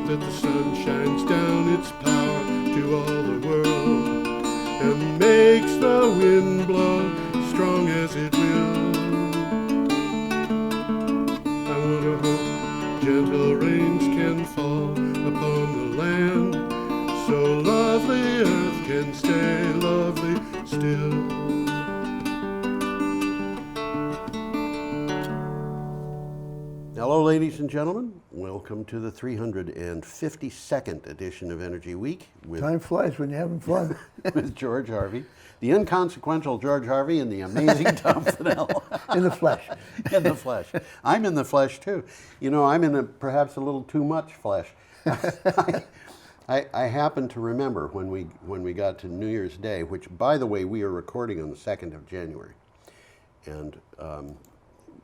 that the sun shines down its power to all the world and makes the wind blow strong as it will. I wonder how gentle rains can fall upon the land, so lovely earth can stay lovely still. Hello, ladies and gentlemen. Welcome to the 352nd edition of Energy Week. Time flies when you're having fun. With George Harvey, the inconsequential George Harvey, and the amazing Tom Fennell. In the flesh. In the flesh. I'm in the flesh, too. You know, I'm in perhaps a little too much flesh. I happen to remember when we got to New Year's Day, which, by the way, we are recording on the 2nd of January. And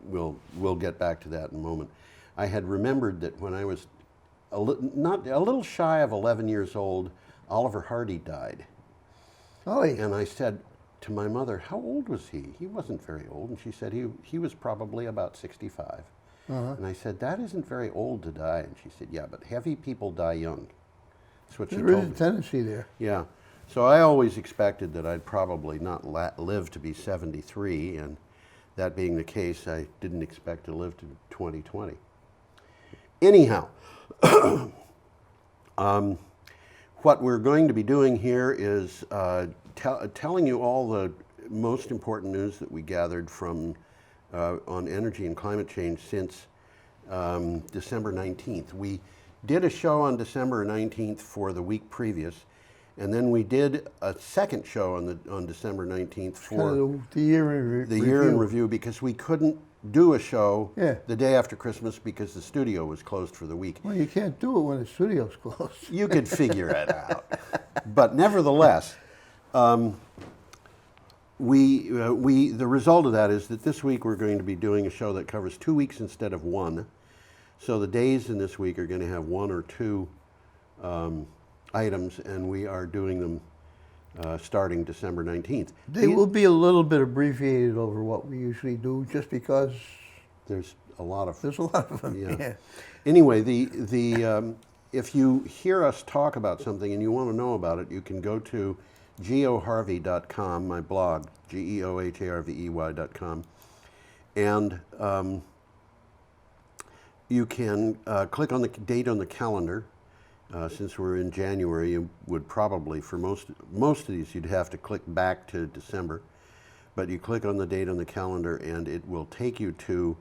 we'll get back to that in a moment. I had remembered that when I was a little shy of 11 years old, Oliver Hardy died. Oh, and I said to my mother, how old was he? He wasn't very old. And she said he was probably about 65. Uh-huh. And I said, that isn't very old to die. And she said, yeah, but heavy people die young. That's what she told me. There is a tendency there. Yeah. So I always expected that I'd probably not live to be 73, and that being the case, I didn't expect to live to 2020. Anyhow, what we're going to be doing here is telling you all the most important news that we gathered from on energy and climate change since December 19th. We did a show on December 19th for the week previous, and then we did a second show on December 19th for the year in review. The year in review, because we couldn't do a show the day after Christmas because the studio was closed for the week. Well, you can't do it when the studio's closed. You could figure it out. But nevertheless, the result of that is that this week we're going to be doing a show that covers 2 weeks instead of one. So the days in this week are going to have one or two items, and we are doing them starting December 19th. They will be a little bit abbreviated over what we usually do, just because there's a lot of them. Yeah. Anyway, if you hear us talk about something and you want to know about it, you can go to gioharvey.com, my blog, geoharvey.com, and you can click on the date on the calendar. Since we're in January, you would probably, for most of these, you'd have to click back to December. But you click on the date on the calendar and it will take you to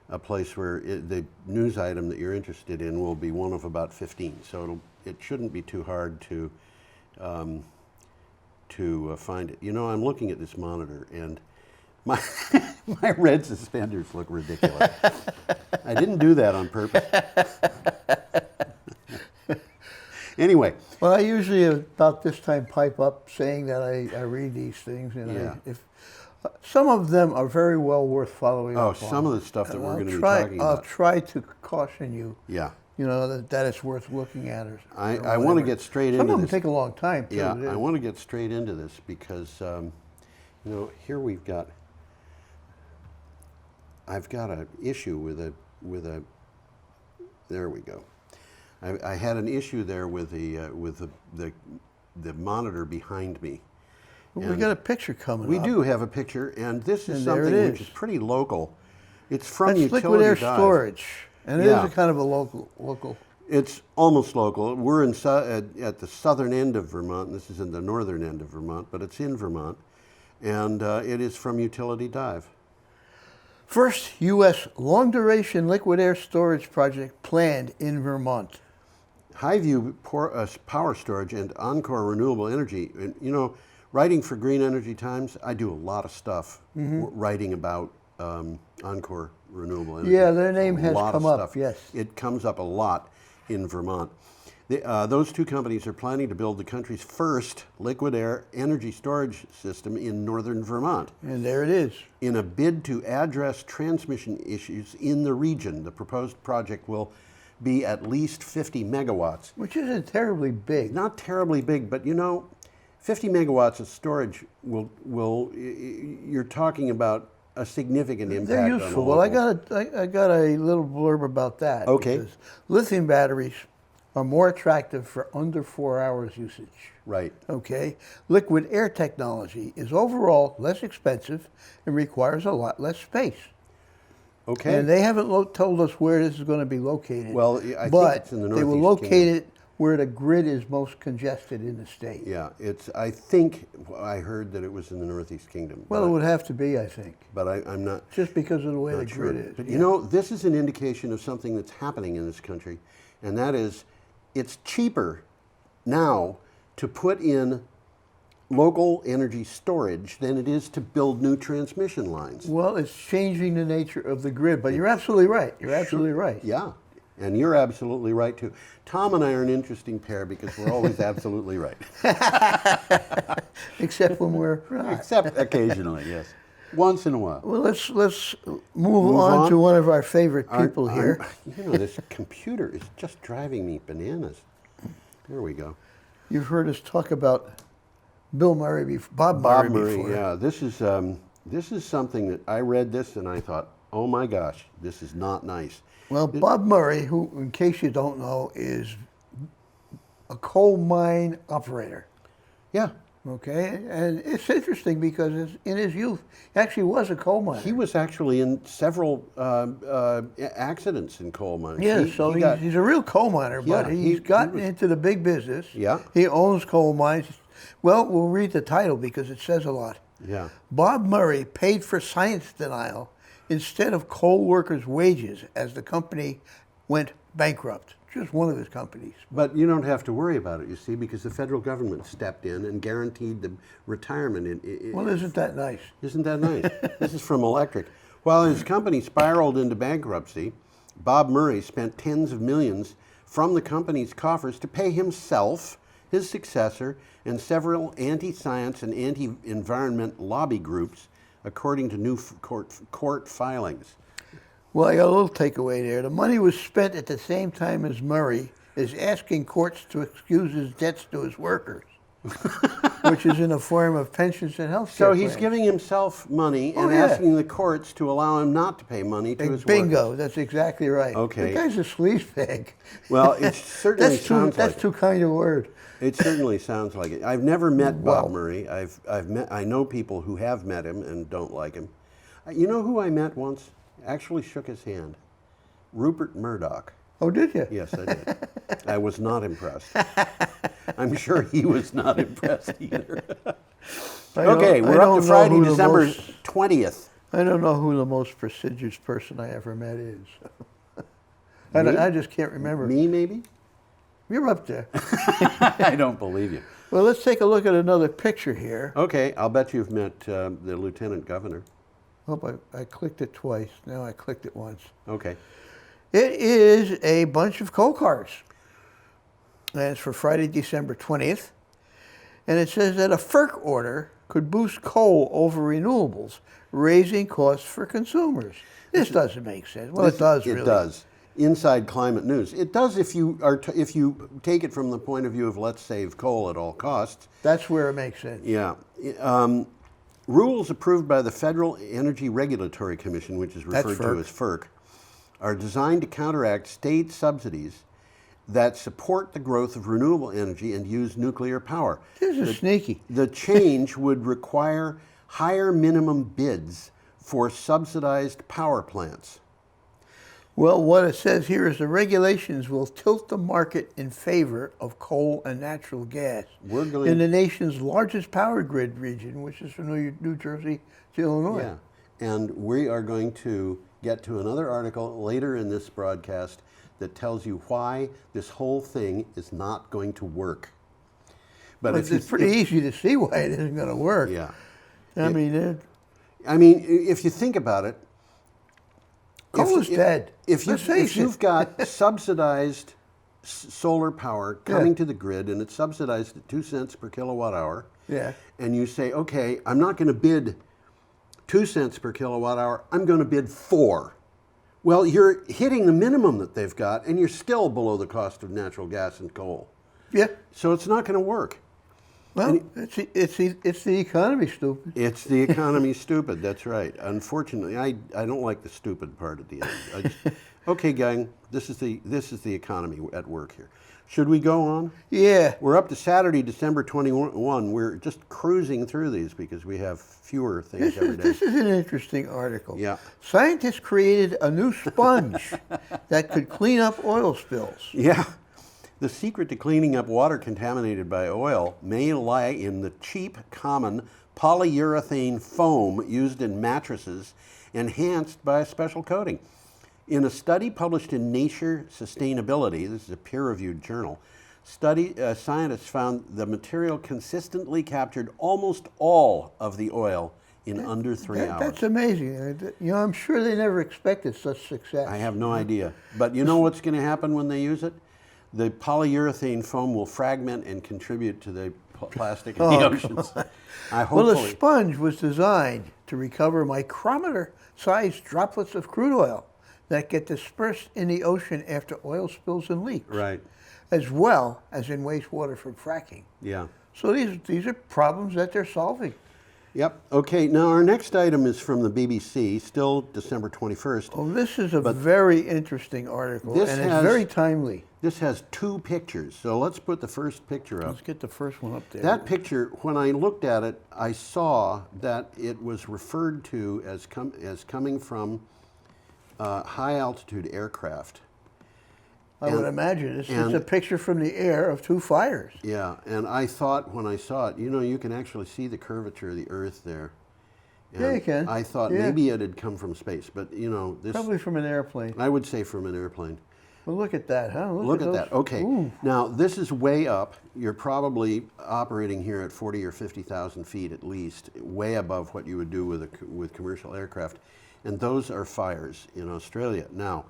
a place where the news item that you're interested in will be one of about 15. So it shouldn't be too hard to find it. You know, I'm looking at this monitor and my red suspenders look ridiculous. I didn't do that on purpose. Anyway. Well, I usually about this time pipe up saying that I read these things, and some of them are very well worth following up on. Some of the stuff that we're going to be talking about. I'll try to caution you. Yeah. You know, that it's worth looking at. I want to get straight into this. Some of them take a long time, too. Yeah, I want to get straight into this because, you know, here I've got an issue with a, there we go. I had an issue there with the monitor behind me. Well, we got a picture coming up. We do have a picture, and this is something which is pretty local. It's from Utility Dive. Liquid air storage, and it is a kind of a local. It's almost local. We're at the southern end of Vermont, and this is in the northern end of Vermont, but it's in Vermont, and it is from Utility Dive. First U.S. long-duration liquid air storage project planned in Vermont. Highview Power Storage and Encore Renewable Energy. And, you know, writing for Green Energy Times, I do a lot of stuff writing about Encore Renewable Energy. Yeah, their name has come up, yes. It comes up a lot in Vermont. Those two companies are planning to build the country's first liquid air energy storage system in northern Vermont. And there it is. In a bid to address transmission issues in the region, the proposed project will be at least 50 megawatts. Which isn't terribly big. Not terribly big, but you know, 50 megawatts of storage you're talking about a significant impact. They're useful. Well, I got a little blurb about that. Okay. Lithium batteries are more attractive for under 4 hours usage. Right. Okay? Liquid air technology is overall less expensive and requires a lot less space. Okay. And they haven't told us where this is going to be located. Well, I think but it's in the they will Northeast locate Kingdom. it where the grid is most congested in the state. Yeah, I think I heard that it was in the Northeast Kingdom. Well, it would have to be, I think, But I'm not just because of the way the sure. grid is. But you know, this is an indication of something that's happening in this country, and that is it's cheaper now to put in local energy storage than it is to build new transmission lines. Well, it's changing the nature of the grid, but you're absolutely right. You're absolutely right. Yeah, and you're absolutely right too. Tom and I are an interesting pair because we're always absolutely right. Except when we're not. Except occasionally, yes. Once in a while. Well, let's move on to one of our favorite people here. You know, this computer is just driving me bananas. There we go. You've heard us talk about Bob Murray before. Yeah. This is something that I read this and I thought, oh my gosh, this is not nice. Well, Bob Murray, who, in case you don't know, is a coal mine operator. Yeah. Okay, and it's interesting because in his youth, he actually was a coal miner. He was actually in several accidents in coal mines. Yeah, he's a real coal miner, but he's gotten into the big business. Yeah. He owns coal mines. Well, we'll read the title because it says a lot. Yeah. Bob Murray paid for science denial instead of coal workers' wages as the company went bankrupt. Just one of his companies. But you don't have to worry about it, you see, because the federal government stepped in and guaranteed the retirement. Well, isn't that nice? Isn't that nice? This is from Electric. While his company spiraled into bankruptcy, Bob Murray spent tens of millions from the company's coffers to pay himself, his successor, and several anti-science and anti-environment lobby groups, according to new court filings. Well, I got a little takeaway there. The money was spent at the same time as Murray is asking courts to excuse his debts to his workers, which is in the form of pensions and health care So he's plans. giving himself money and asking the courts to allow him not to pay money to his Bingo, workers. that's exactly right. Okay. The guy's a sleazebag. Well, it certainly sounds like that's too kind a word. it. Certainly sounds like it. I've never met Wow. Bob Murray. I know people who have met him and don't like him. You know who I met once? Actually shook his hand. Rupert Murdoch. Oh, did you? Yes, I did. I was not impressed. I'm sure he was not impressed either. Okay, we're up to Friday, December 20th. I don't know who the most prestigious person I ever met is. I just can't remember. Me, maybe? You're up there. I don't believe you. Well, let's take a look at another picture here. Okay, I'll bet you've met the lieutenant governor. Hope I clicked it twice. Now I clicked it once. Okay. It is a bunch of coal cars. And it's for Friday, December 20th. And it says that a FERC order could boost coal over renewables, raising costs for consumers. This doesn't make sense. Well, it does, really. It does. Inside Climate News. It does if you take it from the point of view of let's save coal at all costs. That's where it makes sense. Yeah. Rules approved by the Federal Energy Regulatory Commission, which is referred to as FERC, are designed to counteract state subsidies that support the growth of renewable energy and use nuclear power. This is sneaky. The change would require higher minimum bids for subsidized power plants. Well, what it says here is the regulations will tilt the market in favor of coal and natural gas in the nation's largest power grid region, which is from New Jersey to Illinois. Yeah, and we are going to get to another article later in this broadcast that tells you why this whole thing is not going to work. But it's pretty easy to see why it isn't going to work. Yeah. I mean, if you think about it, coal is dead. If you've got subsidized solar power coming to the grid and it's subsidized at 2 cents per kilowatt hour, and you say, okay, I'm not going to bid 2 cents per kilowatt hour, I'm going to bid 4. Well, you're hitting the minimum that they've got, and you're still below the cost of natural gas and coal. Yeah. So it's not going to work. Well, it's the economy, stupid. It's the economy, stupid. That's right. Unfortunately, I don't like the stupid part at the end. Okay, gang, this is the economy at work here. Should we go on? Yeah. We're up to Saturday, December 21. We're just cruising through these because we have fewer things every day. This is an interesting article. Yeah. Scientists created a new sponge that could clean up oil spills. Yeah. The secret to cleaning up water contaminated by oil may lie in the cheap, common polyurethane foam used in mattresses, enhanced by a special coating. In a study published in Nature Sustainability, this is a peer-reviewed journal, scientists found the material consistently captured almost all of the oil in under 3 hours. That's amazing. You know, I'm sure they never expected such success. I have no idea. But you know what's going to happen when they use it? The polyurethane foam will fragment and contribute to the plastic in the oceans. Well, the sponge was designed to recover micrometer-sized droplets of crude oil that get dispersed in the ocean after oil spills and leaks, right, as well as in wastewater from fracking. Yeah. So these are problems that they're solving. Yep. Okay, now our next item is from the BBC, still December 21st. Oh, this is a very interesting article, and it's very timely. This has 2 pictures, so let's put the first picture up. Let's get the first one up there. That picture, when I looked at it, I saw that it was referred to as coming from high-altitude aircraft. I would imagine. It's a picture from the air of 2 fires. Yeah, and I thought when I saw it, you know, you can actually see the curvature of the Earth there. And yeah, you can. I thought maybe it had come from space, but you know, this... Probably from an airplane. I would say from an airplane. Well, look at that, huh? Look at that. Okay. Ooh. Now, this is way up. You're probably operating here at 40 or 50,000 feet at least, way above what you would do with commercial aircraft. And those are fires in Australia. Now,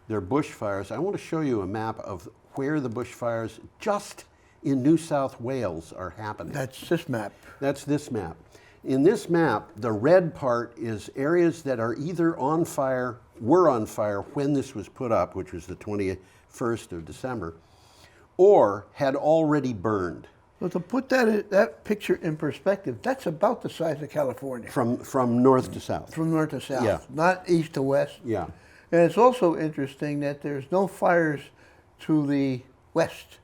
they're bushfires. I want to show you a map of where the bushfires just in New South Wales are happening. That's this map. That's this map. In this map, the red part is areas that are either on fire, were on fire when this was put up, which was the 21st of December, or had already burned. Well, to put that picture in perspective, that's about the size of California. From north to south. From north to south, Yeah. not east to west. Yeah. And it's also interesting that there's no fires to the west.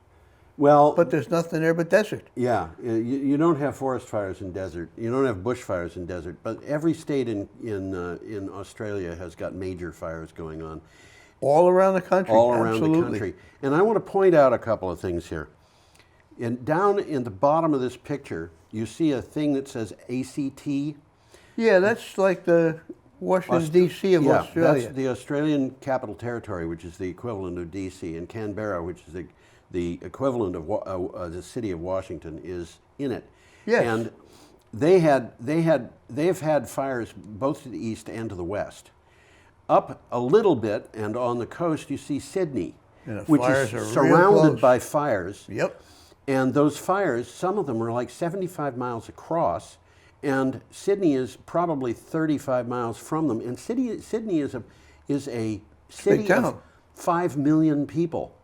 Well, but there's nothing there but desert. Yeah, you don't have forest fires in desert. You don't have bushfires in desert. But every state in Australia has got major fires going on. All around the country. All around absolutely. the country. And I want to point out a couple of things here. Down in the bottom of this picture, you see a thing that says ACT. Yeah, that's like the Washington, D.C. of Australia. That's the Australian Capital Territory, which is the equivalent of D.C., and Canberra, which is the equivalent of the city of Washington, is in it. Yes. And they've had fires both to the east and to the west. Up a little bit and on the coast, you see Sydney, which is surrounded by fires. Yep. And those fires, some of them are like 75 miles across, and Sydney is probably 35 miles from them. And Sydney is a city of 5 million people.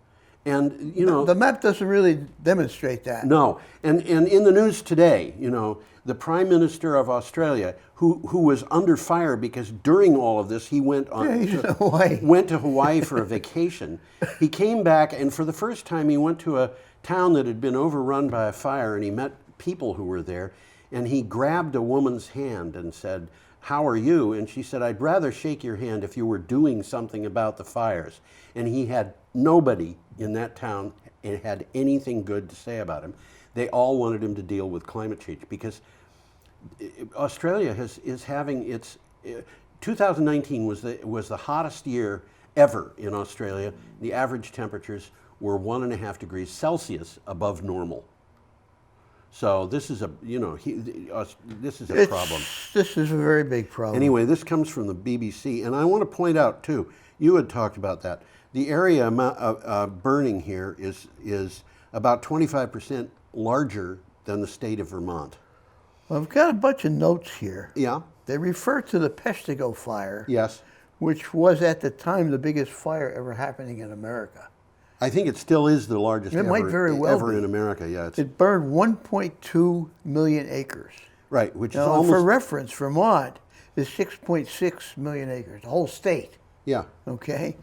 And you know, the map doesn't really demonstrate that. No, and in the news today, you know, the Prime Minister of Australia, who was under fire because during all of this he went to Hawaii for a vacation. He came back, and for the first time he went to a town that had been overrun by a fire, and he met people who were there, and he grabbed a woman's hand and said, "How are you?" And she said, "I'd rather shake your hand if you were doing something about the fires." And he had nobody in that town had anything good to say about him. They all wanted him to deal with climate change because Australia is having its 2019 was the hottest year ever in Australia. The average temperatures were 1.5 degrees Celsius above normal. So this is a problem. This is a very big problem. Anyway, this comes from the BBC, and I want to point out too. You had talked about that. The area burning here is about 25% larger than the state of Vermont. Well, I've got a bunch of notes here. Yeah. They refer to the Peshtigo fire. Yes. Which was at the time the biggest fire ever happening in America. I think it still is the largest ever in America. Yeah. It burned 1.2 million acres. Right, which is now, almost... for reference, Vermont is 6.6 million acres, the whole state. Yeah. Okay?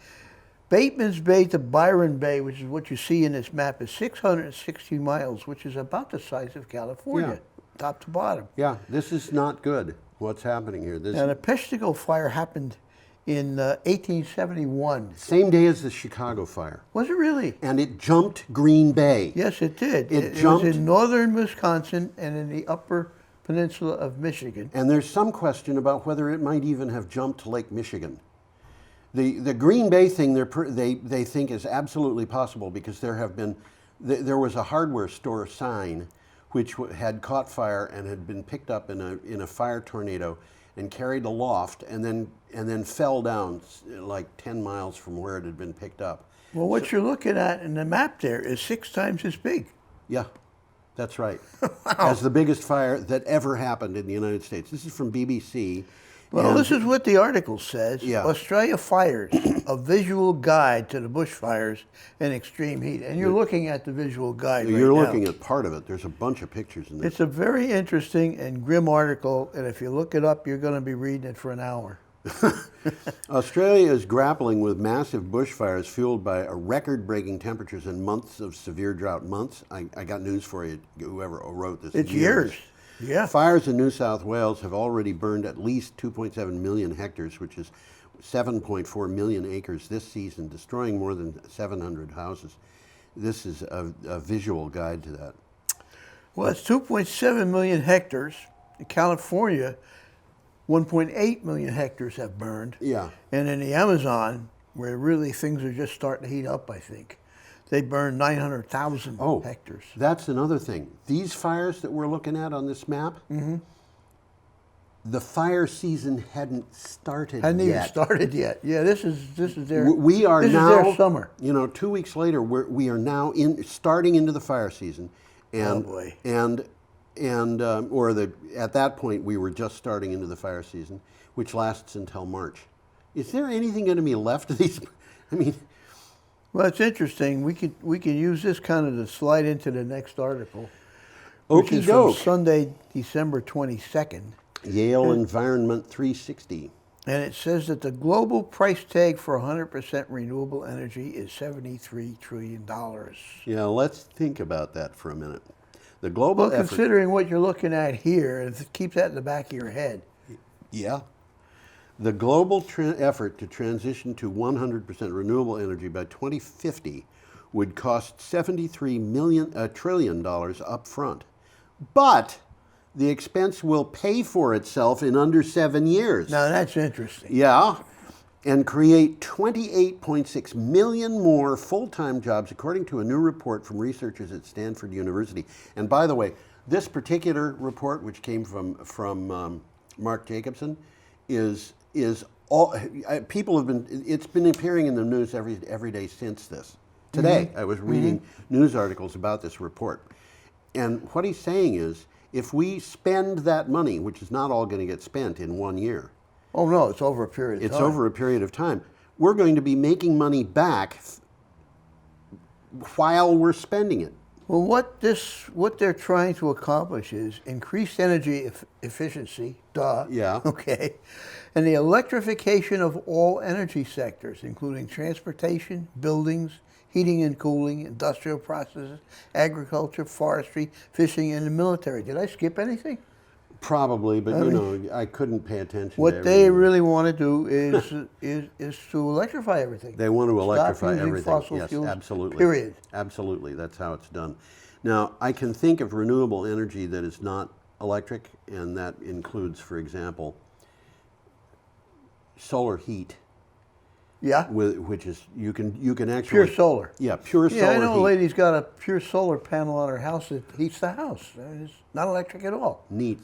Bateman's Bay to Byron Bay, which is what you see in this map, is 660 miles, which is about the size of California, top to bottom. Yeah, this is not good, what's happening here. This Now, the Peshtigo fire happened in 1871. same day as the Chicago fire. Was it really? And it jumped Green Bay. Yes, it did. It It jumped- was in northern Wisconsin and in the upper peninsula of Michigan. And there's some question about whether it might even have jumped to Lake Michigan. The Green Bay thing they think is absolutely possible because there was a hardware store sign which had caught fire and had been picked up in a fire tornado and carried aloft and then fell down like 10 miles from where it had been picked up. Well, what you're looking at in the map there is 6 times as big. Yeah, that's right. As the biggest fire that ever happened in the United States. This is from BBC. Well, and- this is what the article says. Yeah. Australia Fires, a visual guide to the bushfires and extreme heat. And you're looking at the visual guide right You're now. looking at part of it. There's a bunch of pictures in this. It's a very interesting and grim article, and if you look it up, you're going to be reading it for an hour. Australia is grappling with massive bushfires fueled by record-breaking temperatures and months of severe drought. Months? I got news for you, whoever wrote this. It's years. Yeah. Fires in New South Wales have already burned at least 2.7 million hectares, which is 7.4 million acres this season, destroying more than 700 houses. This is a visual guide to that. Well, it's 2.7 million hectares. In California, 1.8 million hectares have burned. Yeah. And in the Amazon, where really things are just starting to heat up, I think, they burned 900,000 hectares. That's another thing. These fires that we're looking at on this map, the fire season hadn't started Hadn't even yet. started yet. Yeah, this is their We are this now is their summer. 2 weeks later. We are now starting into the fire season, and Oh, boy. at that point we were just starting into the fire season, which lasts until March. Is there anything going to be left of these? I mean, Well, it's interesting. We could use this kind of to slide into the next article, which is from okey-doke. Sunday, December 22nd. Yale Environment 360. And it says that the global price tag for 100% renewable energy is $73 trillion. Yeah, let's think about that for a minute. The global Well, effort. considering what you're looking at here, and keep that in the back of your head. Yeah. The global effort to transition to 100% renewable energy by 2050 would cost $73 trillion up front. But the expense will pay for itself in under 7 years. Now, that's interesting. Yeah. And create 28.6 million more full-time jobs, according to a new report from researchers at Stanford University. And by the way, this particular report, which came from Mark Jacobson, is all people have been. It's been appearing in the news every day since this. Today, I was reading news articles about this report, and what he's saying is, if we spend that money, which is not all going to get spent in 1 year, Oh, no, it's over a period of it's time. over a period of time, we're going to be making money back while we're spending it. Well, what they're trying to accomplish is increased energy efficiency, duh. Yeah. Okay. And the electrification of all energy sectors, including transportation, buildings, heating and cooling, industrial processes, agriculture, forestry, fishing, and the military. Did I skip anything? Probably, but I couldn't pay attention to What they everything. really want to do is to electrify everything. They want to electrify Stop using everything. fossil Yes, fuels, absolutely. period. Absolutely, that's how it's done. Now, I can think of renewable energy that is not electric, and that includes, for example, solar heat, Yeah. which is you can actually Pure solar. Yeah, pure solar Yeah, I know heat. a lady's got a pure solar panel on her house that heats the house. It's not electric at all. Neat.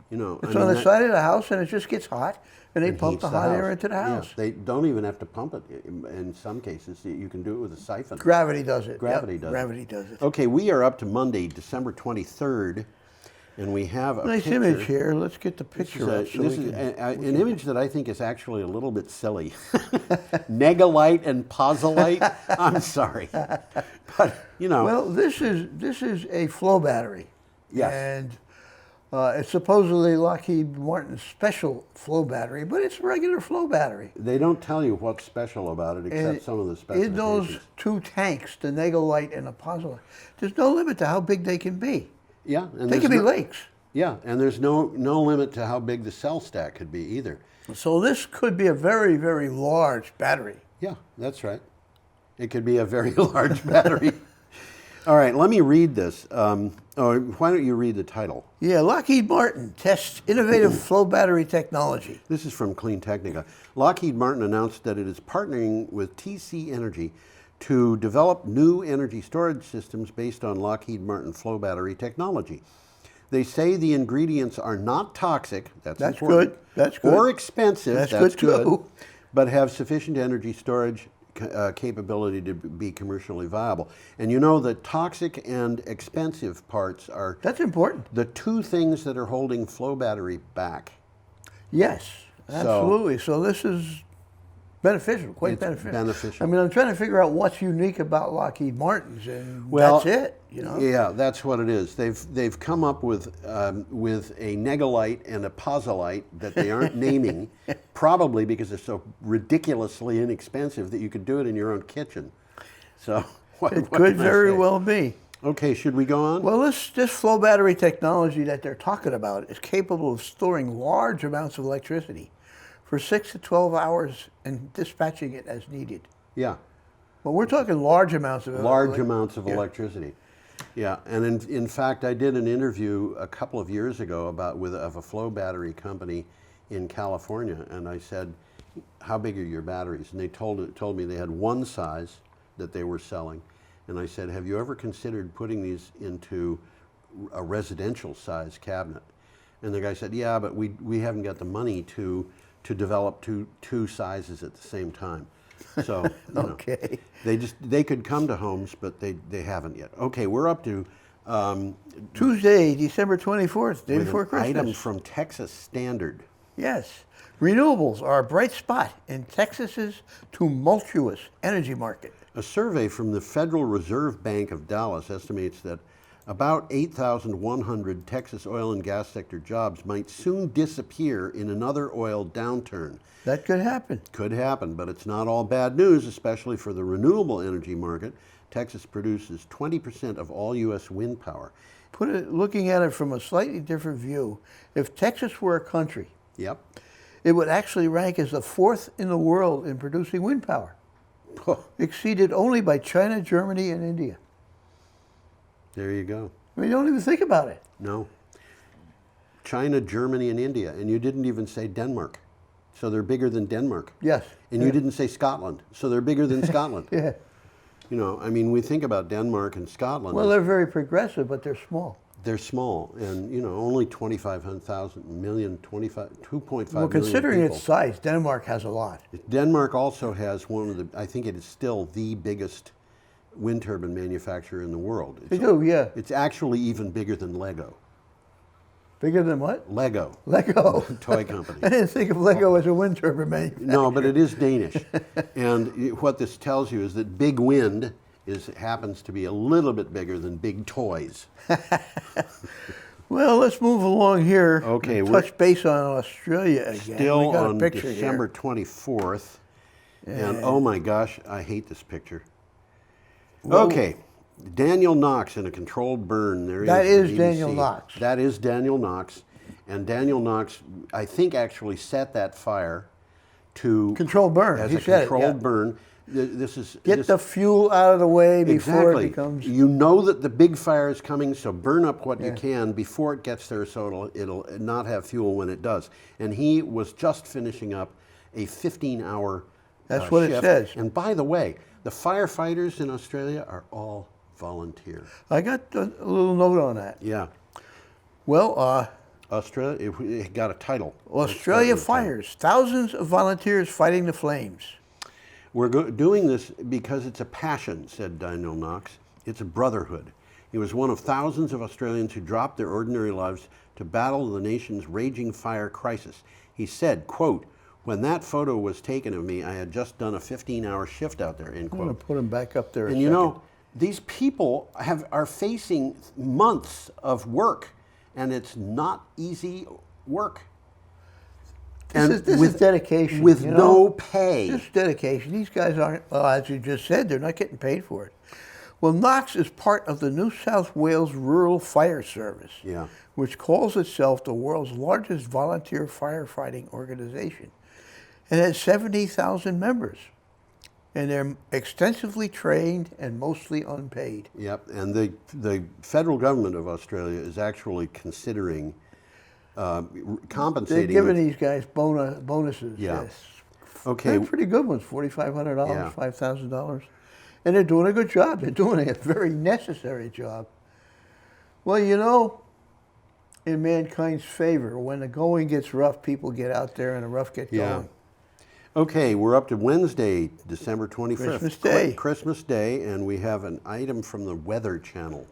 It's I on mean, the that- side of the house, and it just gets hot, and they it pump heats the hot air house. into the Yeah, house. they don't even have to pump it. In some cases, you can do it with a siphon. Gravity does it. Gravity Yep, does it. Gravity does it. Okay, we are up to Monday, December 23rd, and we have a Nice picture. image here. Let's get the This is, picture up. So this we is can, an image that I think is actually a little bit silly. Negalite and pozolite. I'm sorry, but Well, this is a flow battery. Yes. And It's supposedly Lockheed Martin's special flow battery, but it's a regular flow battery. They don't tell you what's special about it except some of the In those specifications. two tanks, the Negolite and the Pozolite, there's no limit to how big they can be. Yeah, and They there's can be no, lakes. yeah, and there's no limit to how big the cell stack could be either. So this could be a very, very large battery. Yeah, that's right. It could be a very large battery. All right, let me read this. Why don't you read the title? Yeah, Lockheed Martin tests innovative flow battery technology. This is from Clean Technica. Lockheed Martin announced that it is partnering with TC Energy to develop new energy storage systems based on Lockheed Martin flow battery technology. They say the ingredients are not toxic, that's important, good, that's good. or expensive, That's that's good, too. but have sufficient energy storage capability to be commercially viable. And you know that toxic and expensive parts are That's important. the two things that are holding flow battery back. Yes, absolutely. So this is beneficial, quite It's beneficial. beneficial. I mean, I'm trying to figure out what's unique about Lockheed Martin's, and Well, that's it. You know. Yeah, that's what it is. They've come up with a Negolite and a Pozolite that they aren't naming, probably because they're so ridiculously inexpensive that you could do it in your own kitchen. So what It what could can I very say? well be. Okay, should we go on? Well, this flow battery technology that they're talking about is capable of storing large amounts of electricity for 6 to 12 hours and dispatching it as needed. Yeah, But we're talking large amounts of large amounts of yeah. electricity. Yeah, and in fact, I did an interview a couple of years ago of a flow battery company in California, and I said, "How big are your batteries?" And they told me they had one size that they were selling, and I said, "Have you ever considered putting these into a residential size cabinet?" And the guy said, "Yeah, but we haven't got the money to develop two sizes at the same time." So you know, Okay. they could come to homes, but they haven't yet. Okay, we're up to Tuesday, December 24th, day with before an Christmas. item from Texas Standard. Yes. Renewables are a bright spot in Texas's tumultuous energy market. A survey from the Federal Reserve Bank of Dallas estimates that about 8,100 Texas oil and gas sector jobs might soon disappear in another oil downturn. That could happen. Could happen, but it's not all bad news, especially for the renewable energy market. Texas produces 20% of all U.S. wind power. Looking at it from a slightly different view, if Texas were a country, Yep. it would actually rank as the fourth in the world in producing wind power, exceeded only by China, Germany, and India. There you go. I mean, don't even think about it. No. China, Germany, and India. And you didn't even say Denmark. So they're bigger than Denmark. Yes. And you didn't say Scotland. So they're bigger than Scotland. Yeah. You know, I mean, we think about Denmark and Scotland. Well, they're very progressive, but they're small. They're small. And, you know, only 2.5 million Well, considering people. its size, Denmark has a lot. Denmark also has one of the, I think it is still the biggest wind turbine manufacturer in the world. They do, yeah. It's actually even bigger than Lego. Bigger than what? Lego. Lego. Toy company. I didn't think of Lego as a wind turbine manufacturer. No, but it is Danish. And what this tells you is that big wind happens to be a little bit bigger than big toys. Well, let's move along here. Okay, and we're touch base on Australia again. Still We got on a picture December here. 24th. And oh my gosh, I hate this picture. Well, Okay, Daniel Knox in a controlled burn. There That is is the Daniel BBC. Knox. That is Daniel Knox. And Daniel Knox, I think, actually set that fire to Controlled burn. as He a said it, controlled yeah. burn. This is Get this, the fuel out of the way before exactly. it becomes. You know that the big fire is coming, so burn up what you Yeah. can before it gets there, so it'll not have fuel when it does. And he was just finishing up a 15-hour. That's what it shift. says. And by the way, the firefighters in Australia are all volunteer. I got a little note on that. Yeah, Well, Australia. It got a title. Australia Let's start with a title. fires. Thousands of volunteers fighting the flames. We're doing this because it's a passion, said Daniel Knox. It's a brotherhood. He was one of thousands of Australians who dropped their ordinary lives to battle the nation's raging fire crisis. He said, quote, "When that photo was taken of me, I had just done a 15-hour shift out there," end I'm going quote. to put them back up there. And you know, these people are facing months of work and it's not easy work. This is dedication. With you no know? pay. This is dedication. These guys aren't, well, as you just said, they're not getting paid for it. Well, Knox is part of the New South Wales Rural Fire Service, Yeah. which calls itself the world's largest volunteer firefighting organization. It has 70,000 members, and they're extensively trained and mostly unpaid. Yep, and the federal government of Australia is actually considering They're compensating. giving these guys bonuses. Yeah. Yes. Okay. They're pretty good ones, $4,500, Yeah. $5,000. And they're doing a good job. They're doing a very necessary job. Well, you know, in mankind's favor, when the going gets rough, people get out there and the rough get Yeah. going. Okay, we're up to Wednesday, December 25th. Christmas Day. Christmas Day, and we have an item from the Weather Channel.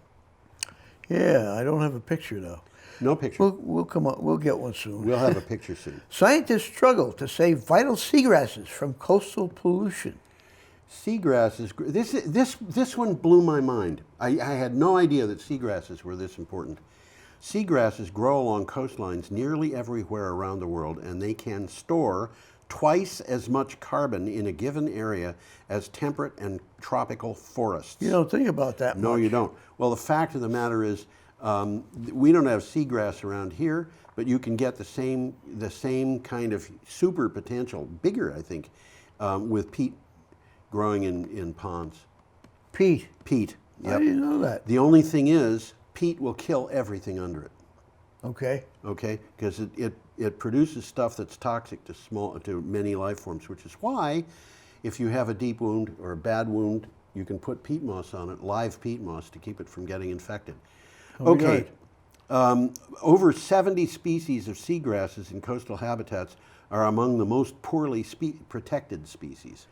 Yeah, I don't have a picture though. No picture. We'll come up. We'll get one soon. We'll have a picture soon. Scientists struggle to save vital seagrasses from coastal pollution. Seagrasses, this one blew my mind. I had no idea that seagrasses were this important. Seagrasses grow along coastlines nearly everywhere around the world, and they can store twice as much carbon in a given area as temperate and tropical forests. You don't think about that No, much. you don't. Well, the fact of the matter is, we don't have seagrass around here, but you can get the same kind of super potential, bigger, I think, with peat growing in ponds. Peat. Peat. I Yep. didn't know that. The only thing is, peat will kill everything under it. Okay. Okay, because it produces stuff that's toxic to many life forms, which is why, if you have a deep wound or a bad wound, you can put peat moss on it, live peat moss, to keep it from getting infected. Oh, Okay, over 70 species of seagrasses in coastal habitats are among the most poorly protected species.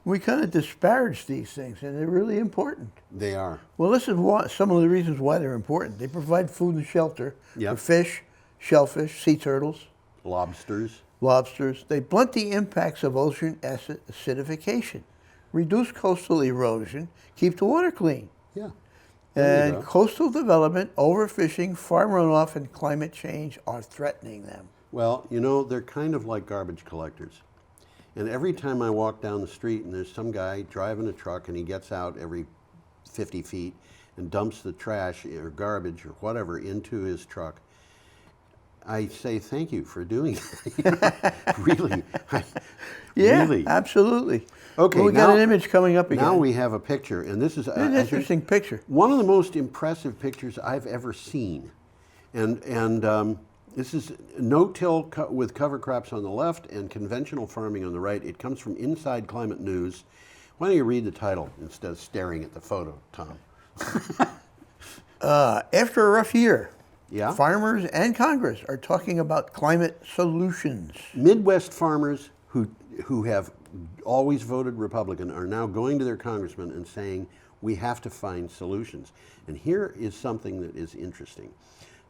We kind of disparage these things, and they're really important. They are. Well, this is some of the reasons why they're important. They provide food and shelter Yep. for fish, shellfish, sea turtles, Lobsters. lobsters. They blunt the impacts of ocean acidification, reduce coastal erosion, keep the water clean. Yeah. There you And go. coastal development, overfishing, farm runoff, and climate change are threatening them. Well, you know, they're kind of like garbage collectors. And every time I walk down the street and there's some guy driving a truck and he gets out every 50 feet and dumps the trash or garbage or whatever into his truck, I say thank you for doing that. Really. Yeah, Really. absolutely. Okay, well, we got now- an image coming up again. Now we have a picture, and this is An interesting picture. one of the most impressive pictures I've ever seen. And this is no-till with cover crops on the left and conventional farming on the right. It comes from Inside Climate News. Why don't you read the title instead of staring at the photo, Tom? After a rough year, Yeah? farmers and Congress are talking about climate solutions. Midwest farmers who have always voted Republican are now going to their congressman and saying, we have to find solutions. And here is something that is interesting.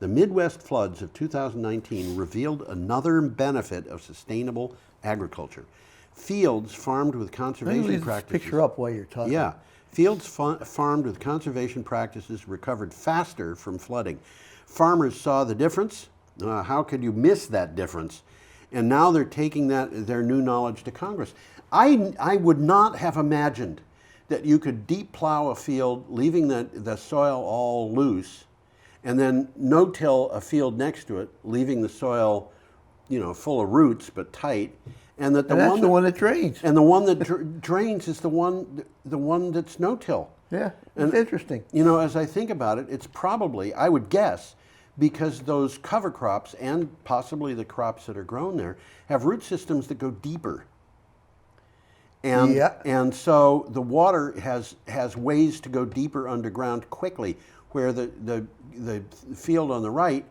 The Midwest floods of 2019 revealed another benefit of sustainable agriculture. Fields farmed with Let me conservation leave this practices. picture up while you're talking. Yeah. Fields farmed with conservation practices recovered faster from flooding. Farmers saw the difference. How could you miss that difference? And now they're taking their new knowledge to Congress. I would not have imagined that you could deep plow a field, leaving the soil all loose, and then no-till a field next to it, leaving the soil, full of roots but tight, and that And that's the one that drains. and the one that drains is the one that's no-till. Yeah, And- it's interesting. As I think about it, it's probably, I would guess, because those cover crops and possibly the crops that are grown there have root systems that go deeper. And, Yeah. and so the water has ways to go deeper underground quickly, where the field on the right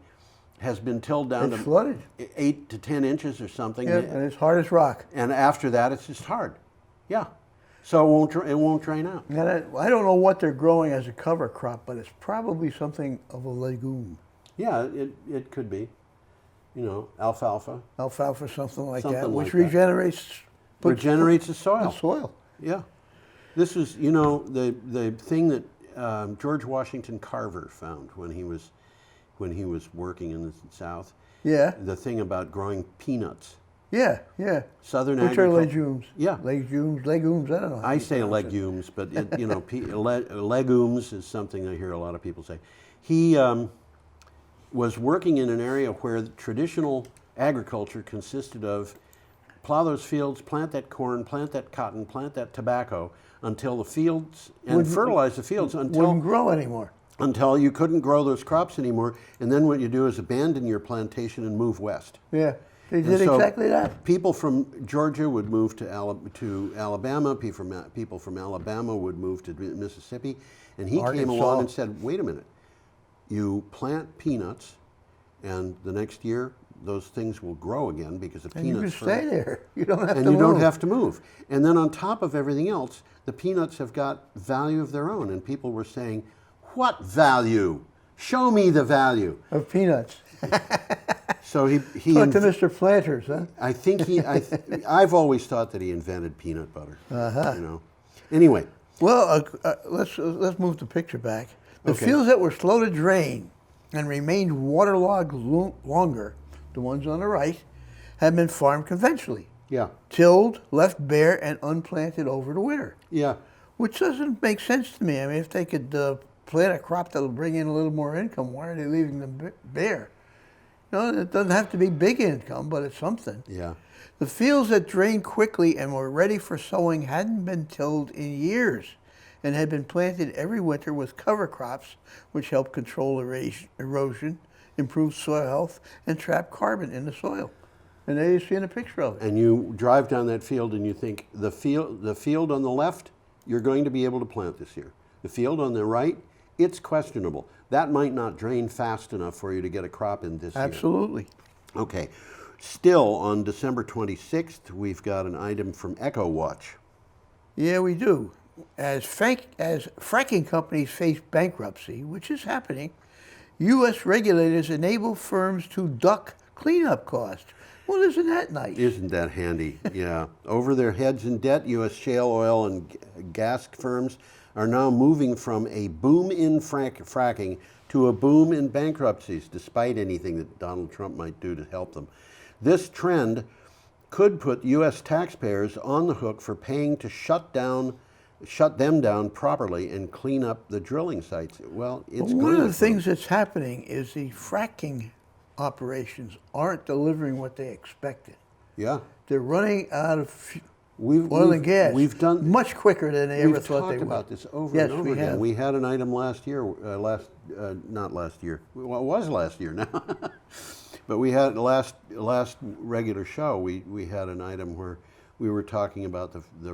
has been tilled down It's to flooded. 8 to 10 inches or something. Yeah, and it's hard as rock. And after that, it's just hard. Yeah. So it won't drain out. And I don't know what they're growing as a cover crop, but it's probably something of a legume. Yeah, it could be. Alfalfa. Alfalfa, something like Something that, like which that. regenerates Regenerates the the soil. soil. Yeah. This is, the thing that George Washington Carver found when when he was working in the South. Yeah. The thing about growing peanuts. Yeah. Yeah. Southern Which are agriculture. legumes. Yeah. Legumes. I don't know. how I you say pronounce it. legumes, but legumes is something I hear a lot of people say. He was working in an area where the traditional agriculture consisted of plow those fields, plant that corn, plant that cotton, plant that tobacco until the fields, and fertilize the fields Wouldn't grow anymore. until you couldn't grow those crops anymore. And then what you do is abandon your plantation and move west. Yeah. They And did so exactly that. People from Georgia would move to Alabama. People from Alabama would move to Mississippi. And he came Arkansas. along and said, wait a minute, you plant peanuts, and the next year those things will grow again because the And you can peanuts stay there. You don't have to and move. you don't have to move. And then on top of everything else, the peanuts have got value of their own. And people were saying, what value? Show me the value. Of peanuts. So he Talk to Mr. Planters, huh? I think I've always thought that he invented peanut butter. You know. Anyway, Well, let's move the picture back. The Okay. fields that were slow to drain and remained waterlogged longer, the ones on the right, have been farmed conventionally, yeah, tilled, left bare, and unplanted over the winter. yeah, Which doesn't make sense to me. I mean, if they could plant a crop that'll bring in a little more income, why are they leaving them bare? You know, it doesn't have to be big income, but it's something. yeah. The fields that drained quickly and were ready for sowing hadn't been tilled in years and had been planted every winter with cover crops, which help control erosion, improve soil health, and trap carbon in the soil. And there you see in a picture of it. And you drive down that field and you think the field on the left, you're going to be able to plant this year. The field on the right, it's questionable. That might not drain fast enough for you to get a crop in this year. Absolutely. Okay. Still on December 26th, we've got an item from EcoWatch. Yeah, we do. As fracking companies face bankruptcy, which is happening, U.S. regulators enable firms to duck cleanup costs. Well, isn't that nice? Isn't that handy? Yeah. Over their heads in debt, U.S. shale oil and gas firms are now moving from a boom in fracking to a boom in bankruptcies, despite anything that Donald Trump might do to help them. This trend could put U.S. taxpayers on the hook for paying to shut them down properly and clean up the drilling sites. Well, it's One good. of the things that's happening is the fracking operations aren't delivering what they expected. Yeah. They're running out of We've- oil we've- and gas we've done- much quicker than they ever We've thought they talked would. about this over Yes, and over we again. have. We had an item last year, not last year. Well, it was last year now. But we had last regular show, we had an item where we were talking about the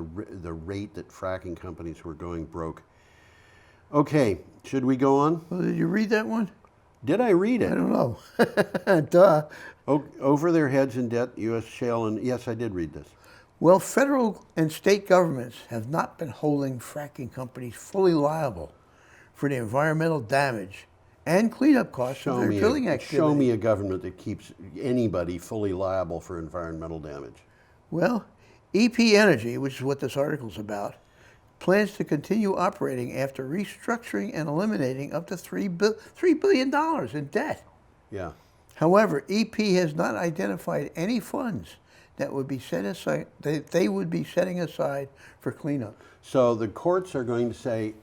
rate that fracking companies were going broke. Okay, should we go on? Well, did you read that one? Did I read I it? don't know. Duh. Over their heads in debt, U.S. shale, and yes, I did read this. Well, federal and state governments have not been holding fracking companies fully liable for the environmental damage and cleanup costs of their drilling activity. Show me a government that keeps anybody fully liable for environmental damage. Well, EP Energy, which is what this article's about, plans to continue operating after restructuring and eliminating up to $3 billion in debt. Yeah. However, EP has not identified any funds that would be set aside, they would be setting aside for cleanup. So the courts are going to say,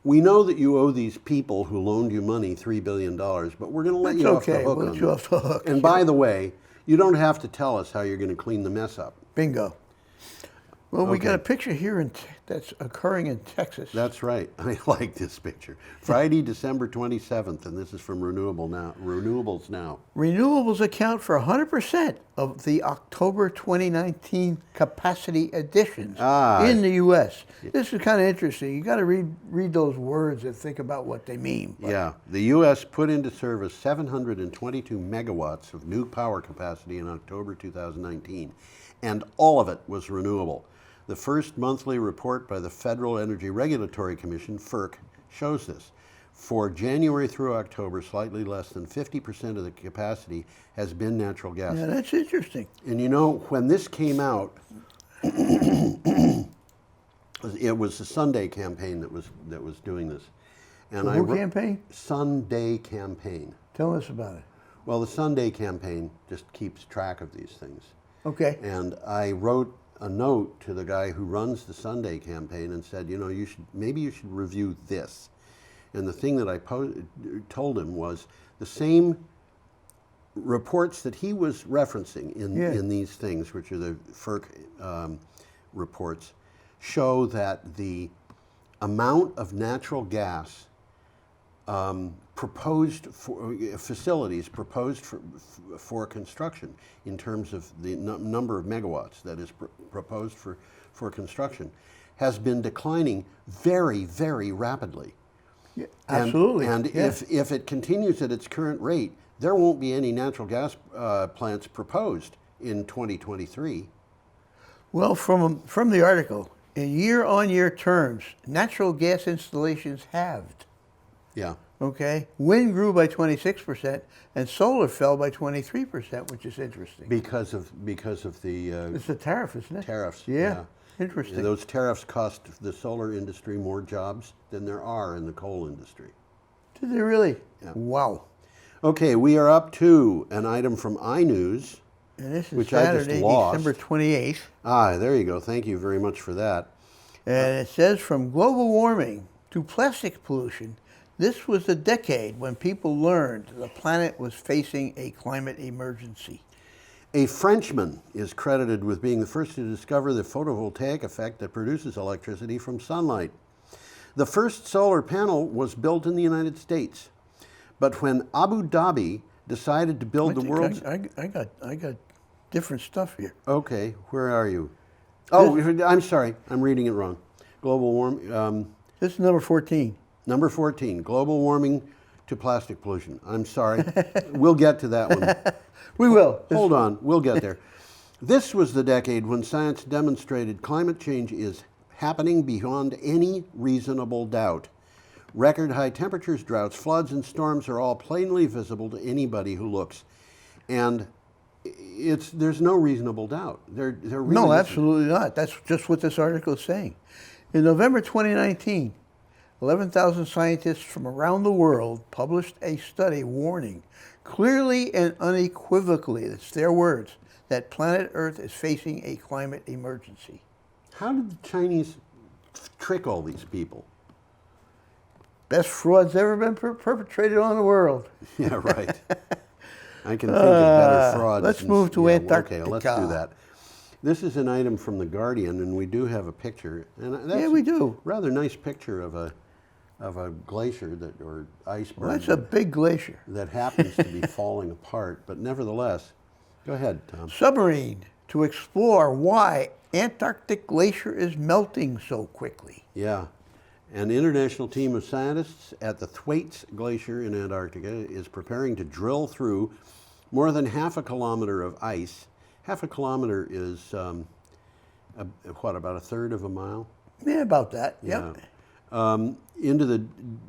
we know that you owe these people who loaned you money $3 billion, but we're going to let That's you off the okay. hook We'll on let you that. off the hook. And by the way, you don't have to tell us how you're going to clean the mess up. Bingo. Well, we got Okay. a picture here that's occurring in Texas. That's right. I like this picture. Friday, December 27th, and this is from Renewables Now. Renewables account for 100% of the October 2019 capacity additions in the U.S. This is kind of interesting. You got to read those words and think about what they mean. But Yeah, the U.S. put into service 722 megawatts of new power capacity in October 2019, and all of it was renewable. The first monthly report by the Federal Energy Regulatory Commission, FERC, shows this. For January through October, slightly less than 50% of the capacity has been natural gas. Yeah, that's interesting. And you know, when this came out, it was the Sunday campaign that was doing this. And The who campaign? Sunday Campaign. Tell us about it. Well, the Sunday Campaign just keeps track of these things. Okay. And I wrote a note to the guy who runs the Sunday Campaign and said, you know, maybe you should review this. And the thing that I told him was the same reports that he was referencing in these things, which are the FERC reports, show that the amount of natural gas proposed for facilities proposed for construction in terms of the number of megawatts that is proposed for construction has been declining very, very rapidly. Yeah, absolutely. And if it continues at its current rate, there won't be any natural gas plants proposed in 2023. Well, from the article, in year-on-year terms, natural gas installations halved. Yeah. Okay, wind grew by 26%, and solar fell by 23%, which is interesting. Because of the It's the tariff, isn't it? tariffs. Yeah. Interesting. Those tariffs cost the solar industry more jobs than there are in the coal industry. Did they really? Yeah. Wow. Okay, we are up to an item from iNews. And this is Which I just Saturday, lost. December 28th. Ah, there you go. Thank you very much for that. And it says, from global warming to plastic pollution, this was the decade when people learned the planet was facing a climate emergency. A Frenchman is credited with being the first to discover the photovoltaic effect that produces electricity from sunlight. The first solar panel was built in the United States. But when Abu Dhabi decided to build the world's... I got different stuff here. Okay, where are you? Oh, I'm sorry. I'm reading it wrong. Global warming... This is number 14. Number 14, global warming to plastic pollution. I'm sorry. We'll get to that one. We will. Hold on, we'll get there. This was the decade when science demonstrated climate change is happening beyond any reasonable doubt. Record high temperatures, droughts, floods, and storms are all plainly visible to anybody who looks. And there's no reasonable doubt. There really No, isn't. absolutely not. That's just what this article is saying. In November 2019, 11,000 scientists from around the world published a study warning clearly and unequivocally, it's their words, that planet Earth is facing a climate emergency. How did the Chinese trick all these people? Best fraud's ever been perpetrated on the world. Yeah, right. I can think of better frauds. Let's move to Antarctica. Okay, let's do that. This is an item from The Guardian, and we do have a picture. And that's Yeah, we do. Rather nice picture of a glacier or iceberg. Well, that's a big glacier. that happens to be falling apart, but nevertheless, go ahead, Tom. Submarine to explore why Antarctic glacier is melting so quickly. Yeah. An international team of scientists at the Thwaites Glacier in Antarctica is preparing to drill through more than half a kilometer of ice. Half a kilometer is, about a third of a mile? Yeah, about that. Yep. Into the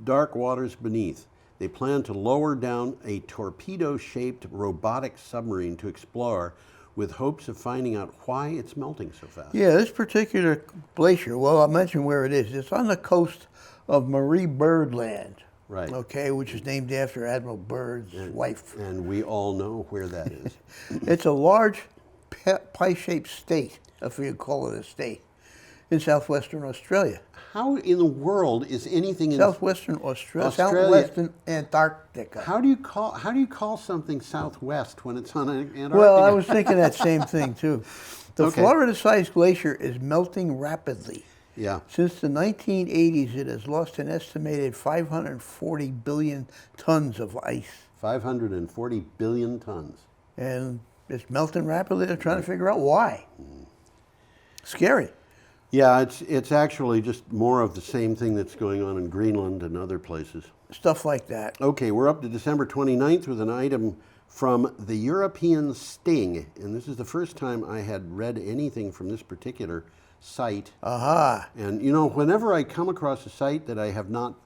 dark waters beneath. They plan to lower down a torpedo-shaped robotic submarine to explore with hopes of finding out why it's melting so fast. Yeah, this particular glacier, well, I'll mention where it is. It's on the coast of Marie Byrd Land. Right. Okay, which is named after Admiral Byrd's wife. And we all know where that is. It's a large pie-shaped state, if you call it a state, in southwestern Australia. How in the world is anything in Southwestern Australia, Australia. southwestern Antarctica. How do you call something southwest when it's on Antarctica? Well, I was thinking that same thing too. The Okay. Florida-sized glacier is melting rapidly. Yeah. Since the 1980s, it has lost an estimated 540 billion tons of ice. 540 billion tons. And it's melting rapidly. They're trying to figure out why. Scary. Yeah, it's actually just more of the same thing that's going on in Greenland and other places. Stuff like that. Okay, we're up to December 29th with an item from the European Sting. And this is the first time I had read anything from this particular site. Aha. And you know, whenever I come across a site that I have not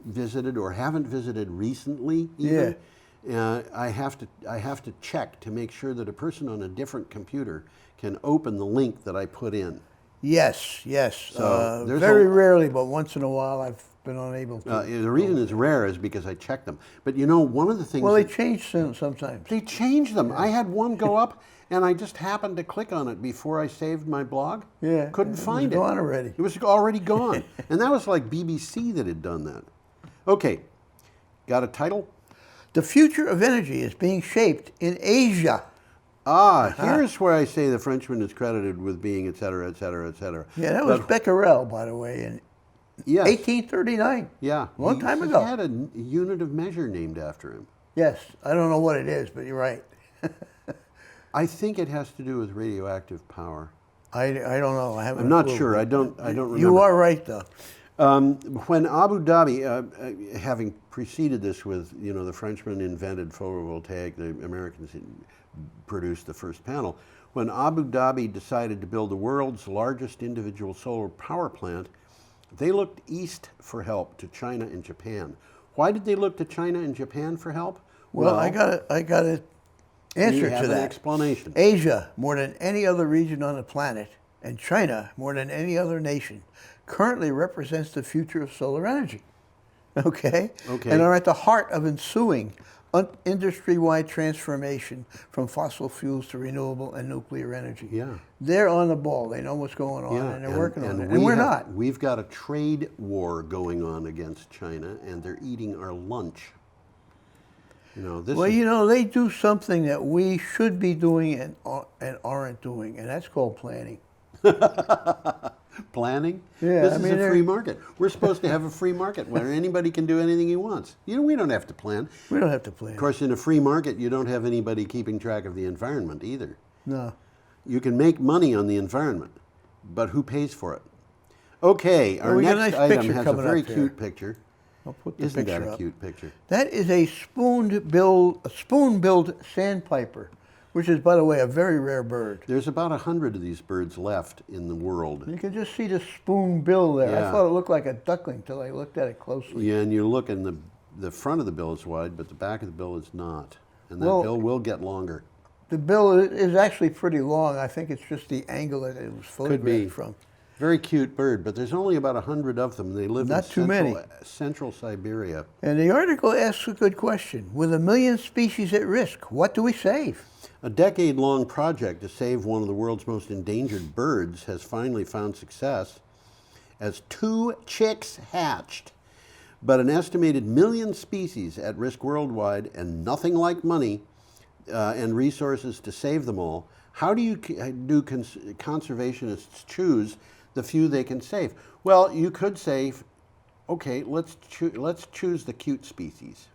visited or haven't visited recently, even, I have to check to make sure that a person on a different computer can open the link that I put in. Yes, yes. So there's Very a- rarely, but once in a while I've been unable to. The reason it's rare is because I check them. But you know, one of the things Well, they that- change sometimes. they change them. I had one go up, and I just happened to click on it before I saved my blog. Yeah, Couldn't find it. It was gone already. It was already gone. And that was like BBC that had done that. Okay, got a title? The future of energy is being shaped in Asia. Here's where I say the Frenchman is credited with being et cetera, et cetera, et cetera. Yeah, that was But- Becquerel, by the way, in yes, 1839. yeah. Long time ago. He had a unit of measure named after him. Yes, I don't know what it is, but you're right. I think it has to do with radioactive power. I don't know. I haven't. I'm not sure. I don't remember. You are right, though. When Abu Dhabi, having preceded this with, you know, the Frenchmen invented photovoltaic, the Americans produced the first panel. When Abu Dhabi decided to build the world's largest individual solar power plant, they looked east for help to China and Japan. Why did they look to China and Japan for help? Well, I got an answer you to have an that. explanation. Asia, more than any other region on the planet, and China, more than any other nation, currently represents the future of solar energy. Okay? And are at the heart of ensuing industry-wide transformation from fossil fuels to renewable and nuclear energy. Yeah. They're on the ball. They know what's going on, and they're working on it. And we're not. We've got a trade war going on against China, and they're eating our lunch. You know, this Well, is, you know, they do something that we should be doing and aren't doing, and that's called planning. planning. Yeah, this I is mean, a free market. We're supposed to have a free market where anybody can do anything he wants. You know, we don't have to plan. We don't have to plan. Of course, in a free market, you don't have anybody keeping track of the environment either. No. You can make money on the environment, but who pays for it? Okay, our we got a next nice item picture has a coming very up there. cute picture. I'll put the Isn't that picture a up. cute picture? That is a spoon-billed sandpiper, which is, by the way, a very rare bird. There's about 100 of these birds left in the world. You can just see the spoonbill there. Yeah. I thought it looked like a duckling till I looked at it closely. Yeah, and you look and the front of the bill is wide, but the back of the bill is not. And that Well- bill will get longer. The bill is actually pretty long. I think it's just the angle that it was Could be. photographed from. Very cute bird, but there's only about 100 of them. They live Not in too many. central Siberia. And the article asks a good question. With 1 million species at risk, what do we save? A decade-long project to save one of the world's most endangered birds has finally found success as 2 chicks hatched. But an estimated 1 million species at risk worldwide and nothing like money and resources to save them all. How do conservationists choose the few they can save? Well, you could say, okay, let's choose the cute species.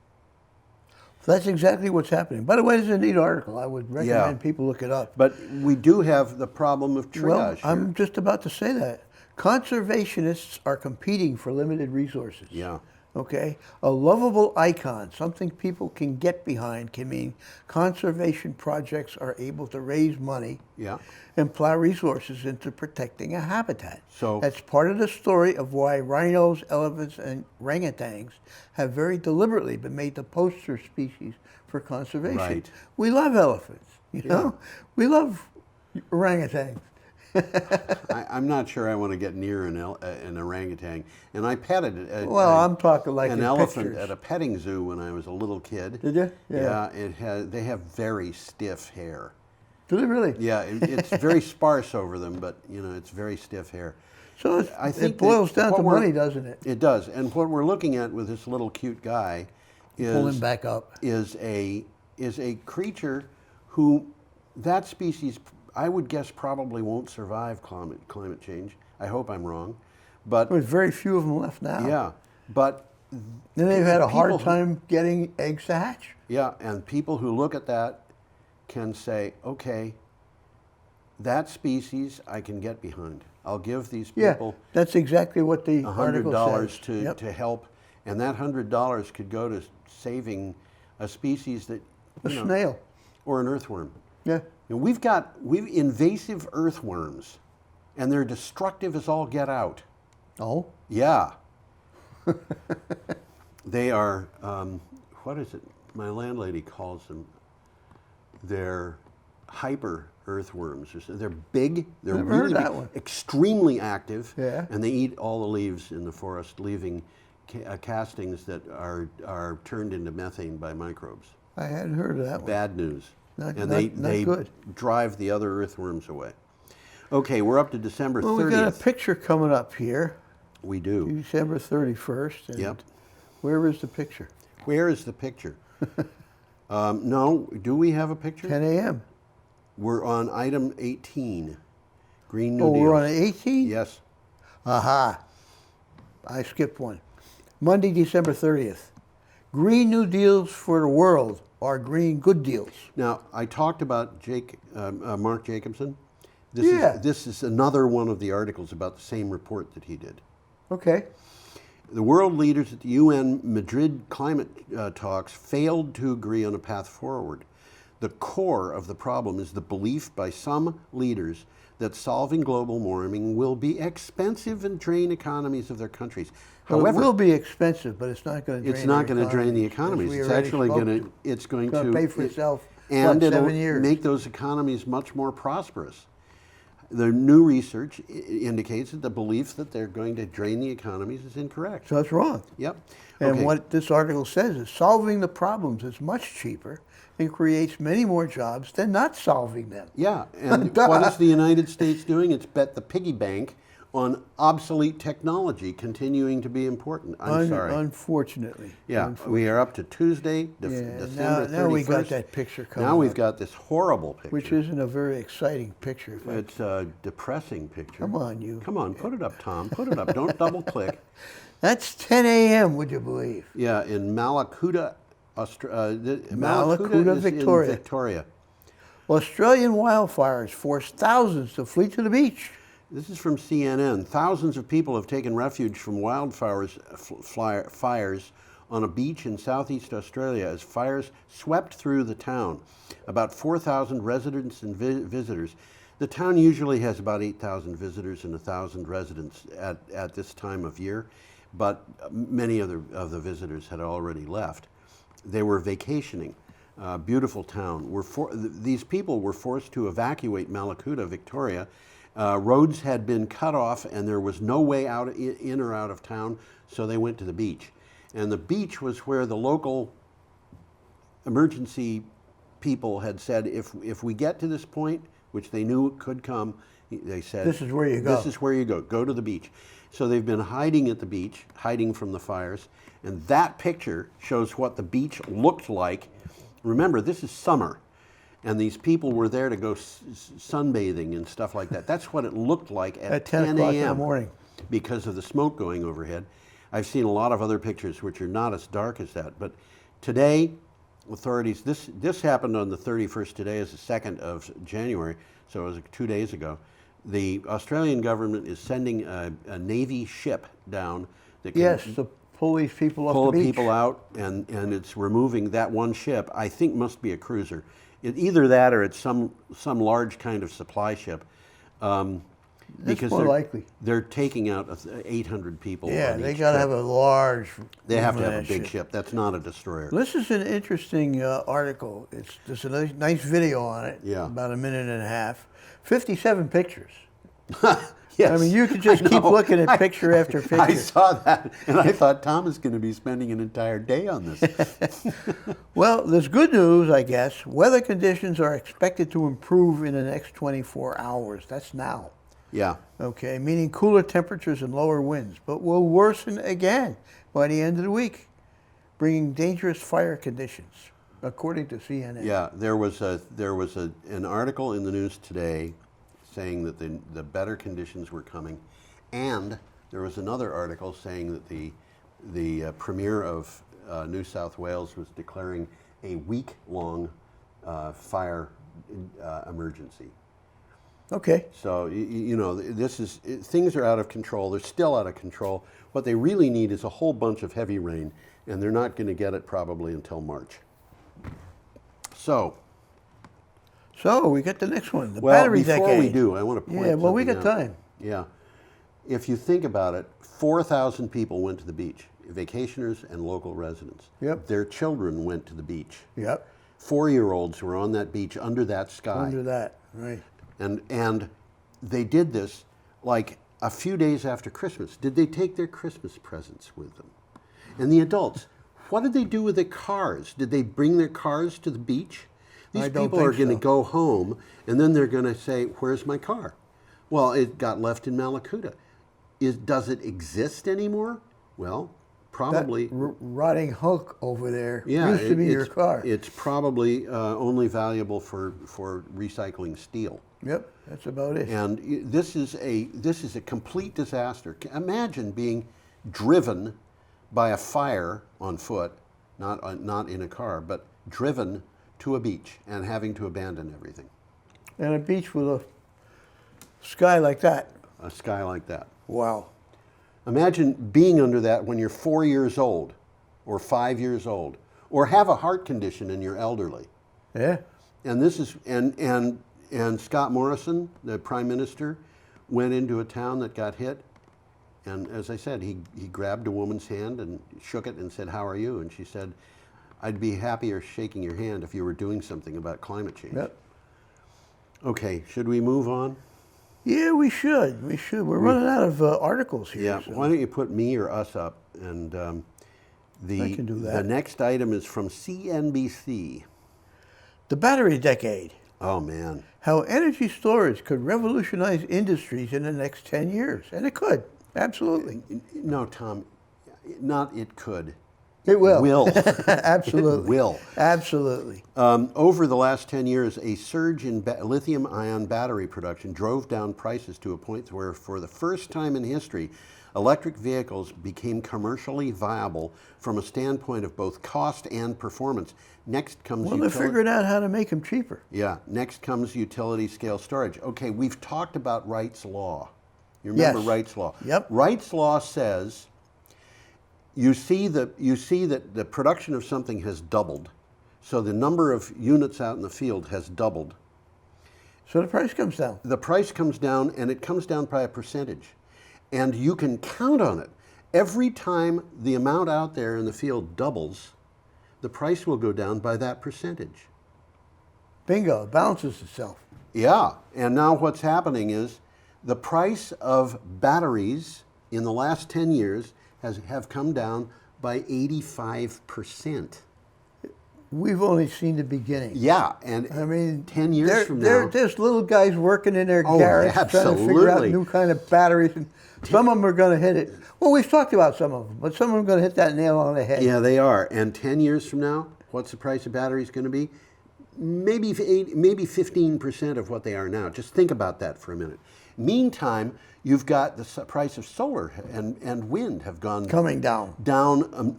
So that's exactly what's happening. By the way, this is a neat article. I would recommend people look it up. But we do have the problem of triage Well, here. I'm just about to say that. Conservationists are competing for limited resources. Yeah. Okay? A lovable icon, something people can get behind, can mean conservation projects are able to raise money Yeah. and plow resources into protecting a habitat. So- that's part of the story of why rhinos, elephants, and orangutans have very deliberately been made the poster species for conservation. Right. We love elephants, you know? We love orangutans. I'm not sure I want to get near an orangutan. And I petted I'm talking like an in elephant pictures. at a petting zoo when I was a little kid. Did you? Yeah. They have very stiff hair. Do they really? Yeah, it's very sparse over them, but you know, it's very stiff hair. So I think it boils that down to what we're- money, doesn't it? It does. And what we're looking at with this little cute guy Pull him is back up. is a creature who that species I would guess probably won't survive climate change. I hope I'm wrong. But There's very few of them left now. yeah, but Then they've had a hard people who- time getting eggs to hatch. yeah, and people who look at that can say, okay, that species I can get behind. I'll give these Yeah, people that's exactly what the article $100 says. Yep. to help, and that $100 could go to saving a species that A you know, snail. or an earthworm. Yeah. And we've invasive earthworms, and they're destructive as all get out. Oh. Yeah. They are, what is it? My landlady calls them, they're hyper earthworms. They're big. They're Never really heard that big, one. extremely active, Yeah. and they eat all the leaves in the forest, leaving castings that are turned into methane by microbes. I hadn't heard of that one. Bad news. Not- and not they good. drive the other earthworms away. Okay, we're up to December 30th. Well, we got a picture coming up here, We do. December 31st. And Yep. where is the picture? Where is the picture? No, do we have a picture? 10 a.m. We're on item 18, Green New Oh, Deal. we're on 18? Yes. Aha. I skipped one. Monday, December 30th. Green New Deals for the world are green good deals. Now, I talked about Mark Jacobson. Yeah. This is another one of the articles about the same report that he did. Okay. The world leaders at the UN Madrid climate talks failed to agree on a path forward. The core of the problem is the belief by some leaders that solving global warming will be expensive and drain economies of their countries. Well, However, it will be expensive, but it's not going to drain it's not their going to drain the economies, economies. as we It's already actually spoke going to. to. It's going It's gonna to pay for itself, and what, it'll 7 years? make those economies much more prosperous. The new research indicates that the belief that they're going to drain the economies is incorrect. So that's wrong. Yep. And Okay. what this article says is solving the problems is much cheaper and creates many more jobs than not solving them. Yeah, and Duh. what is the United States doing? It's bet the piggy bank on obsolete technology continuing to be important. I'm sorry. Unfortunately. Yeah, we are up to Tuesday, December 31st. Now we got that picture coming Now we've up, got this horrible picture. which isn't a very exciting picture. If I- It's a depressing picture. Come on, you. Come on, put it up, Tom. Put it up. Don't double click. That's 10 a.m., would you believe? Yeah, in Malakuta, Malakuta, is Victoria. in Victoria. Australian wildfires force thousands to flee to the beach. This is from CNN. Thousands of people have taken refuge from wildfires fires on a beach in southeast Australia as fires swept through the town. About 4,000 residents and visitors. The town usually has about 8,000 visitors and 1,000 residents at this time of year, but many of the visitors had already left. They were vacationing. Beautiful town. These people were forced to evacuate Malakuta, Victoria. Roads had been cut off and there was no way out in or out of town, so they went to the beach. And the beach was where the local emergency people had said, if we get to this point, which they knew could come, they said, This is where you go. This is where you go. Go to the beach. So they've been hiding at the beach, hiding from the fires. And that picture shows what the beach looked like. Remember, this is summer. And these people were there to go sunbathing and stuff like that. That's what it looked like at 10 10 o'clock in the a.m. morning. because of the smoke going overhead. I've seen a lot of other pictures which are not as dark as that. But today, authorities, this happened on the 31st. Today is the 2nd of January, so it was 2 days ago. The Australian government is sending a Navy ship down that can Yes, to pull these people off pull the beach. people out, and it's removing that one ship. I think must be a cruiser. Either that or it's some large kind of supply ship. Because more likely. they're taking out 800 people. Yeah, on they each got to ship. have a large. They have to have a that big ship. That's not a destroyer. This is an interesting article. There's a nice video on it. Yeah. About a minute and a half. 57 pictures. Yes, I mean, you could just I keep know. looking at picture after picture. I saw that, and I thought Tom is going to be spending an entire day on this. Well, there's good news, I guess. Weather conditions are expected to improve in the next 24 hours. That's now. Yeah. Okay, meaning cooler temperatures and lower winds, but will worsen again by the end of the week, bringing dangerous fire conditions, according to CNN. Yeah, there was an article in the news today saying that the better conditions were coming, and there was another article saying that the Premier of New South Wales was declaring a week-long fire emergency. Okay. So you know, things are out of control. They're still out of control. What they really need is a whole bunch of heavy rain, and they're not going to get it probably until March. So we got the next one, the battery decade. before we do, I want to point Yeah, well, we got something out. time. Yeah. If you think about it, 4,000 people went to the beach, vacationers and local residents. Yep. Their children went to the beach. Yep. 4-year-olds were on that beach under that sky. Under that, right. And they did this like a few days after Christmas. Did they take their Christmas presents with them? And the adults, what did they do with their cars? Did they bring their cars to the beach? These I don't people are think going to so. go home, and then they're going to say, where's my car? Well, it got left in Malakuta. Does it exist anymore? Well, probably. That rotting hunk over there Yeah, used to be your car. It's probably only valuable for recycling steel. Yep, that's about it. And this is a complete disaster. Imagine being driven by a fire on foot, not in a car, but driven to a beach and having to abandon everything. And a beach with a sky like that. A sky like that. Wow. Imagine being under that when you're 4 years old, or 5 years old, or have a heart condition and you're elderly. Yeah. And this is and Scott Morrison, the Prime Minister, went into a town that got hit. And as I said, he grabbed a woman's hand and shook it and said, "How are you?" And she said, "I'd be happier shaking your hand if you were doing something about climate change." Yep. Okay, should we move on? Yeah, we should. We should. We're running out of articles here. Yeah. so- Why don't you put me or us up? And I can do that. The next item is from CNBC. The battery decade. Oh man. How energy storage could revolutionize industries in the next 10 years. And it could. Absolutely. No, Tom, not it could. It will. Will. Absolutely. It will. Absolutely. Over the last 10 years, a surge in lithium-ion battery production drove down prices to a point where, for the first time in history, electric vehicles became commercially viable from a standpoint of both cost and performance. Next comes Well, they're figuring out how to make them cheaper. Yeah, next comes utility scale storage. Okay, we've talked about Wright's Law. You remember Yes. Wright's Law? Yep. Wright's Law says you see that the production of something has doubled, so the number of units out in the field has doubled. So the price comes down. The price comes down, and it comes down by a percentage. And you can count on it. Every time the amount out there in the field doubles, the price will go down by that percentage. Bingo. It balances itself. Yeah, and now what's happening is the price of batteries in the last 10 years have come down by 85%. We've only seen the beginning. Yeah, and I mean, 10 years from now, there's little guys working in their Oh, garage trying to figure out absolutely. new kind of batteries, and some of them are going to hit it. Well, we've talked about some of them, but some of them are going to hit that nail on the head. yeah, they are. And 10 years from now, what's the price of batteries going to be? Maybe 15% of what they are now. Just think about that for a minute. Meantime, you've got the price of solar and wind have gone Coming down.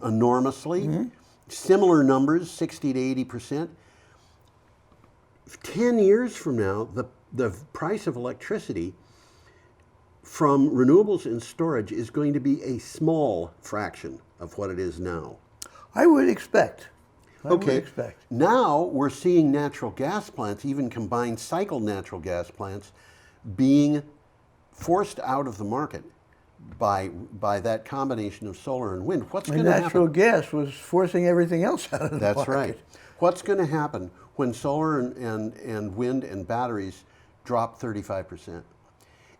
enormously. Similar numbers, 60 to 80%. 10 years from now, the price of electricity from renewables and storage is going to be a small fraction of what it is now. I would expect. I would Okay. expect. Now we're seeing natural gas plants, even combined cycle natural gas plants, being forced out of the market by that combination of solar and wind. What's going And to happen? natural gas was forcing everything else out of the That's market. right. What's going to happen when solar and wind and batteries drop 35%?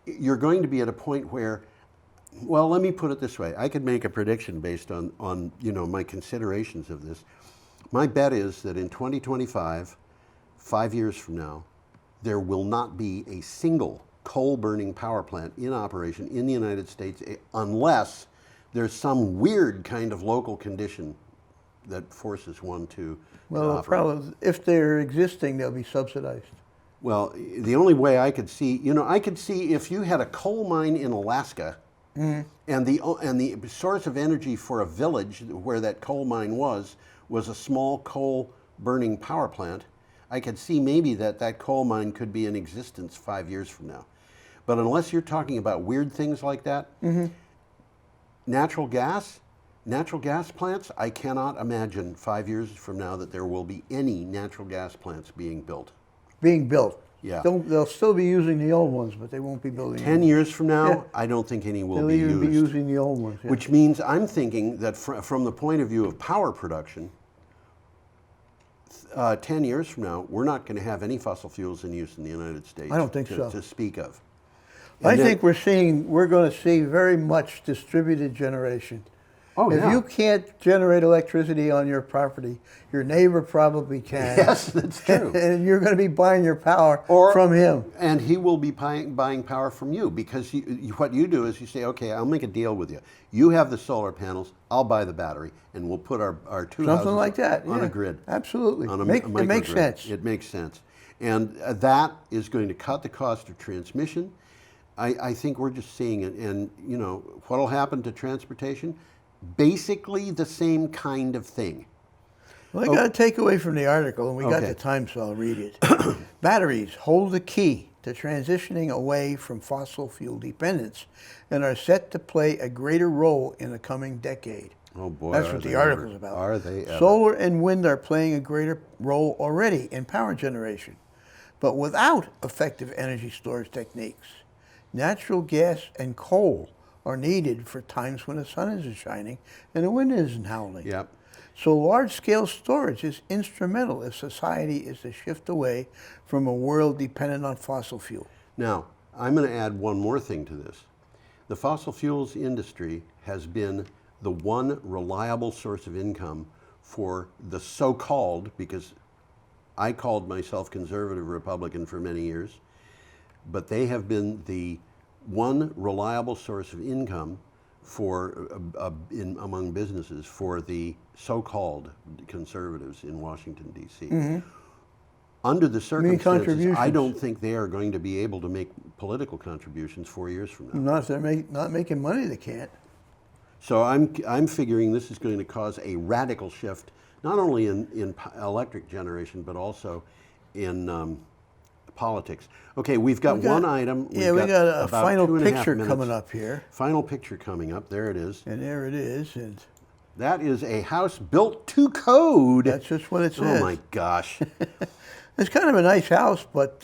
You're going to be at a point where, well, let me put it this way. I could make a prediction based on my considerations of this. My bet is that in 2025, 5 years from now, there will not be a single coal-burning power plant in operation in the United States unless there's some weird kind of local condition that forces one to Well, the operate. problem, if they're existing, they'll be subsidized. Well, the only way I could see, I could see if you had a coal mine in Alaska, and the source of energy for a village where that coal mine was a small coal burning power plant, I could see maybe that coal mine could be in existence 5 years from now. But unless you're talking about weird things like that, natural gas plants, I cannot imagine 5 years from now that there will be any natural gas plants being built. Being built. Yeah. They'll still be using the old ones, but they won't be building 10 new years from now, Yeah. I don't think any will They'll be even used. be using the old ones. Yeah. Which means I'm thinking that from the point of view of power production, 10 years from now, we're not going to have any fossil fuels in use in the United States. I don't think so. To speak of. I And then- think we're going to see very much distributed generation. Oh, If yeah. you can't generate electricity on your property, your neighbor probably can. Yes, that's true. And you're going to be buying your power from him. And he will be buying power from you, because what you do is you say, okay, I'll make a deal with you. You have the solar panels, I'll buy the battery, and we'll put our two houses Something like that. on yeah. a grid. Absolutely. On It makes microgrid. sense. It makes sense. And that is going to cut the cost of transmission. I think we're just seeing it. And, you know, what will happen to transportation? Basically the same kind of thing. Well, I got a takeaway from the article, and we got Okay. the time, so I'll read it. Batteries hold the key to transitioning away from fossil fuel dependence and are set to play a greater role in the coming decade. Oh boy, That's are what they the article's ever. about. Are they ever? Solar and wind are playing a greater role already in power generation, but without effective energy storage techniques. Natural gas and coal are needed for times when the sun isn't shining and the wind isn't howling. Yep. So large-scale storage is instrumental if society is to shift away from a world dependent on fossil fuel. Now, I'm going to add one more thing to this. The fossil fuels industry has been the one reliable source of income for the so-called, because I called myself conservative Republican for many years, but they have been the one reliable source of income for among businesses for the so-called conservatives in Washington, D.C. Under the circumstances, I contributions. don't think they are going to be able to make political contributions 4 years from now. Not if they're not making money, they can't. So I'm figuring this is going to cause a radical shift, not only in electric generation, but also in politics. Okay, we've got one item. We got a about final 2.5 picture minutes. coming up here. Final picture coming up. There it is. And there it is. And That is a house built to code. that's just what it says. Oh my gosh. It's kind of a nice house, but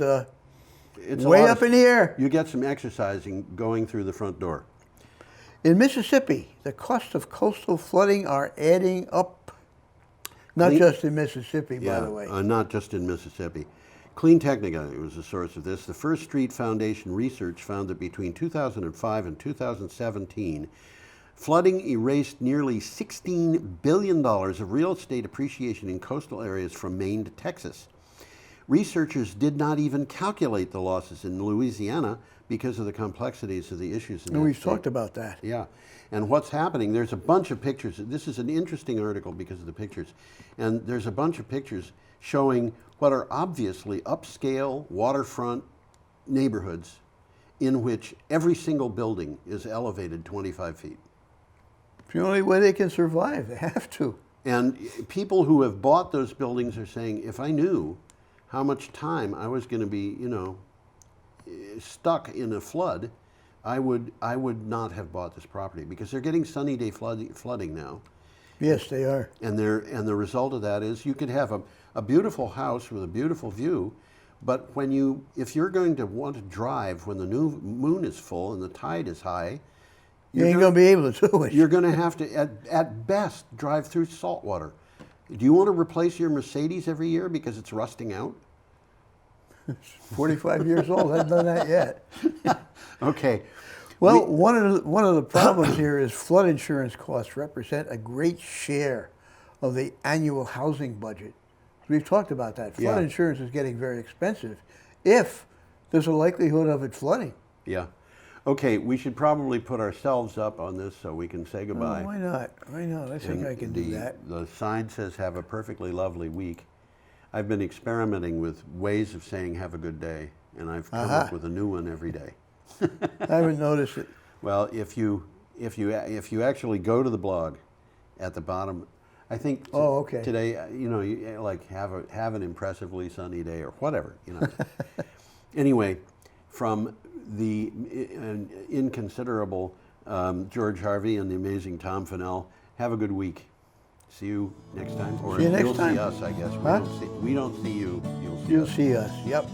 It's a way lot up in the air. You get some exercising going through the front door. In Mississippi, the cost of coastal flooding are adding up. Not Clean- just in Mississippi, by the way. Not just in Mississippi. Clean Technica was the source of this. The First Street Foundation research found that between 2005 and 2017, flooding erased nearly $16 billion of real estate appreciation in coastal areas from Maine to Texas. Researchers did not even calculate the losses in Louisiana because of the complexities of the issues in And that we've state. talked about that. Yeah. And what's happening, there's a bunch of pictures. This is an interesting article because of the pictures. And there's a bunch of pictures showing what are obviously upscale waterfront neighborhoods in which every single building is elevated 25 feet. It's the only way they can survive. They have to. And people who have bought those buildings are saying, if I knew how much time I was going to be, stuck in a flood, I would not have bought this property, because they're getting sunny day flooding now. Yes, they are. And the result of that is you could have a beautiful house with a beautiful view, but if you're going to want to drive when the new moon is full and the tide is high, You ain't going to be able to do it. you're going to have to, at best, drive through salt water. Do you want to replace your Mercedes every year because it's rusting out? 45 years old, haven't done that yet. Okay. Well, one of the problems here is flood insurance costs represent a great share of the annual housing budget. We've talked about that. Flood Yeah. insurance is getting very expensive if there's a likelihood of it flooding. Yeah. Okay, we should probably put ourselves up on this so we can say goodbye. Oh, why not? Why not? I think And I can do that. The sign says, have a perfectly lovely week. I've been experimenting with ways of saying have a good day, and I've come up with a new one every day. I haven't noticed it. Well, if you actually go to the blog at the bottom, I think Oh, okay. today, you like have an impressively sunny day or whatever, Anyway, from the inconsiderable George Harvey and the amazing Tom Fennell, have a good week. See you next time. Or See you next you'll time. see us, I guess. Huh? We don't see you. You'll see us. Yep.